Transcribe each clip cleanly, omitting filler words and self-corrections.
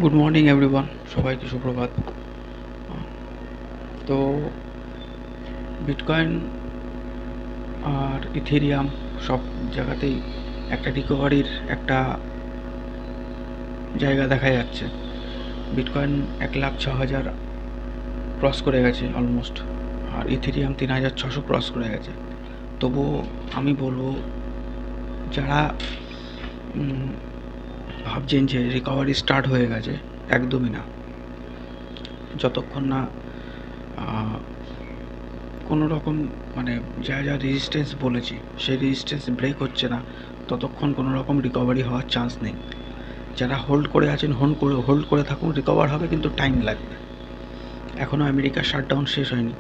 Good morning everyone, সবাইকে সুপ্রভাত। তো বিটকয়েন আর ইথেরিয়াম সব জায়গাতেই একটা রিকভারির একটা জায়গা দেখা যাচ্ছে। বিটকয়েন 1,06,000 ক্রস করে গেছে অলমোস্ট, আর ইথেরিয়াম 3,600 ক্রস করে গেছে। তবুও আমি বলবো, যারা ভাবছেন যে রিকভারি স্টার্ট হয়ে গেছে, একদমই না। যতক্ষণ না কোনো রকম মানে যা রেজিস্ট্যান্স বলেছি সেই রেজিস্ট্যান্স ব্রেক হচ্ছে না, ততক্ষণ কোনো রকম রিকভারি হওয়ার চান্স নেই। যারা হোল্ড করে আছেন হোল্ড করে থাকুন, রিকভার হবে কিন্তু টাইম লাগবে। এখনও আমেরিকার শাটডাউন শেষ হয়নি।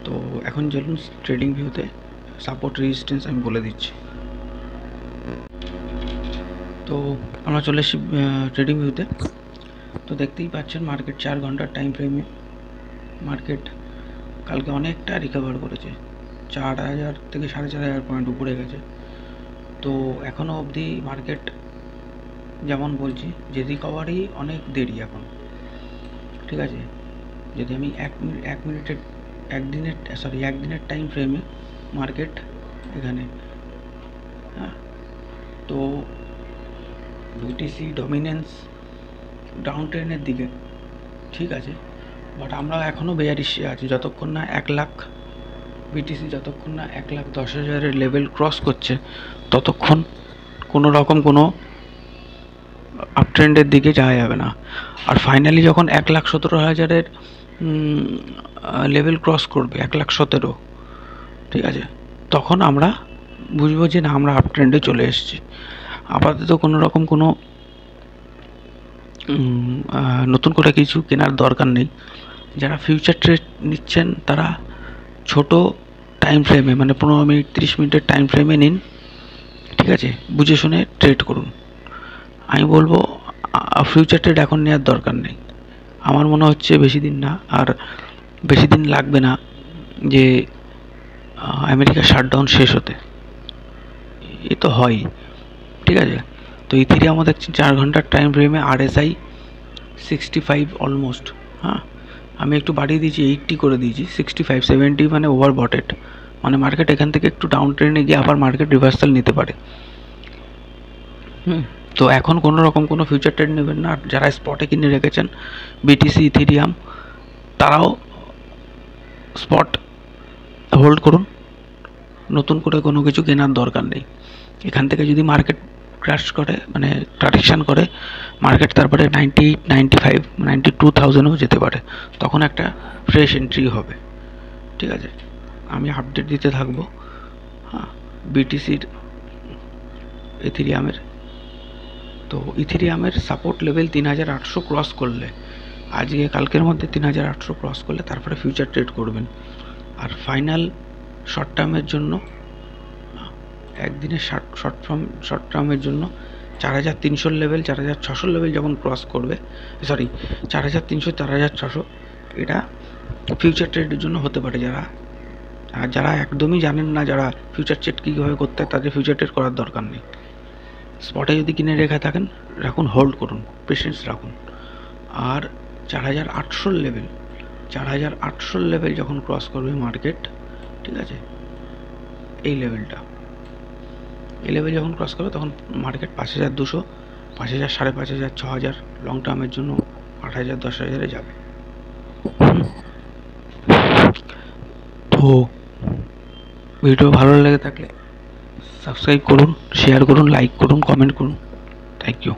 তো এখন চলুন ট্রেডিং ভিউতে সাপোর্ট রেজিস্ট্যান্স আমি বলে দিচ্ছি। তো আমরা চলে এসেছি ট্রেডিং ভিউতে। তো দেখতেই পাচ্ছেন মার্কেট 4 ঘন্টার টাইম ফ্রেমে মার্কেট কালকে অনেকটা রিকভার করেছে, 4,000 থেকে 4,500 পয়েন্ট উপরে গেছে। তো এখনও অবধি মার্কেট যেমন বলছি যে রিকভারি অনেক দেরি এখন, ঠিক আছে। যদি আমি একদিনের টাইম ফ্রেমে মার্কেট এখানে, হ্যাঁ, তো বিটিসি ডমিনেন্স ডাউন ট্রেনের দিকে, ঠিক আছে। বাট আমরা এখনও বেয়ারিশে আছি, যতক্ষণ না 1,00,000 বিটিসি যতক্ষণ না 1,10,000 লেভেল ক্রস করছে, ততক্ষণ কোনো রকম কোনো আপ ট্রেন্ডের দিকে যাওয়া যাবে না। আর ফাইনালি যখন 1,17,000 লেভেল ক্রস করবে, 1,17,000, ঠিক আছে, তখন আমরা বুঝবো যে না, আমরা আপ ট্রেন্ডে চলে এসেছি। আপাতত কোনো রকম কোনো নতুন করে কিছু কেনার দরকার নেই। যারা ফিউচার ট্রেড নিচ্ছেন তারা ছোট টাইম ফ্রেমে, মানে 15 মিনিট 30 মিনিটের টাইম ফ্রেমে নিন, ঠিক আছে, বুঝে শুনে ট্রেড করুন। আমি বলবো ফিউচার ট্রেড এখন নেওয়ার দরকার নেই। আমার মনে হচ্ছে বেশি দিন না, আর বেশি দিন লাগবে না যে আমেরিকার শাটডাউন শেষ হতে। এ তো হয়, ঠিক আছে। তো ইথেরিয়ামও দেখছি 4 ঘন্টার টাইম ফ্রেমে RSI 65 অলমোস্ট, হ্যাঁ, আমি একটু বাড়িয়ে দিয়েছি, 80 করে দিয়েছি। 65 70 মানে ওভার বটেড, মানে মার্কেট এখান থেকে একটু ডাউন ট্রেন্ডে গিয়ে আবার মার্কেট রিভার্সাল নিতে পারে। তো এখন কোনো রকম কোনো ফিউচার ট্রেড নেবেন না। আর যারা স্পটে কিনে রেখেছেন বিটিসি ইথেরিয়াম, তারাও স্পট হোল্ড করুন, নতুন করে কোনো কিছু কেনার দরকার নেই। এখান থেকে যদি মার্কেট ক্র্যাশ করে, মানে কারেকশান করে মার্কেট, তারপরে 98, 95, 92,000ও যেতে পারে, তখন একটা ফ্রেশ এন্ট্রি হবে, ঠিক আছে। আমি আপডেট দিতে থাকবো, হ্যাঁ, বিটিসির ইথেরিয়ামের। তো ইথেরিয়ামের সাপোর্ট লেভেল 3,800 ক্রস করলে, আজকে কালকের মধ্যে 3,800 ক্রস করলে তারপরে ফিউচার ট্রেড করবেন। আর ফাইনাল শর্ট টার্মের জন্য, একদিনের শর্ট টার্মের জন্য 4,300 লেভেল, 4,600 লেভেল যখন ক্রস করবে, 4,300 4,600, এটা ফিউচার ট্রেডের জন্য হতে পারে। যারা একদমই জানেন না, যারা ফিউচার ট্রেড কীভাবে করতে হয়, তাদের ফিউচার ট্রেড করার দরকার নেই। স্পটে যদি কিনে রেখে থাকেন, রাখুন, হোল্ড করুন, পেশেন্স রাখুন। আর 4,800 লেভেল যখন ক্রস করবে মার্কেট, ঠিক আছে, এই লেভেল যখন ক্রস করবে, তখন মার্কেট 5,200, 5,000, 5,500, 6,000 লং টার্মের জন্য 8,000, 10,000-এ যাবে। তো ভিডিও ভালো লেগে থাকলে সাবস্ক্রাইব করুন, শেয়ার করুন, লাইক করুন, কমেন্ট করুন। Thank you.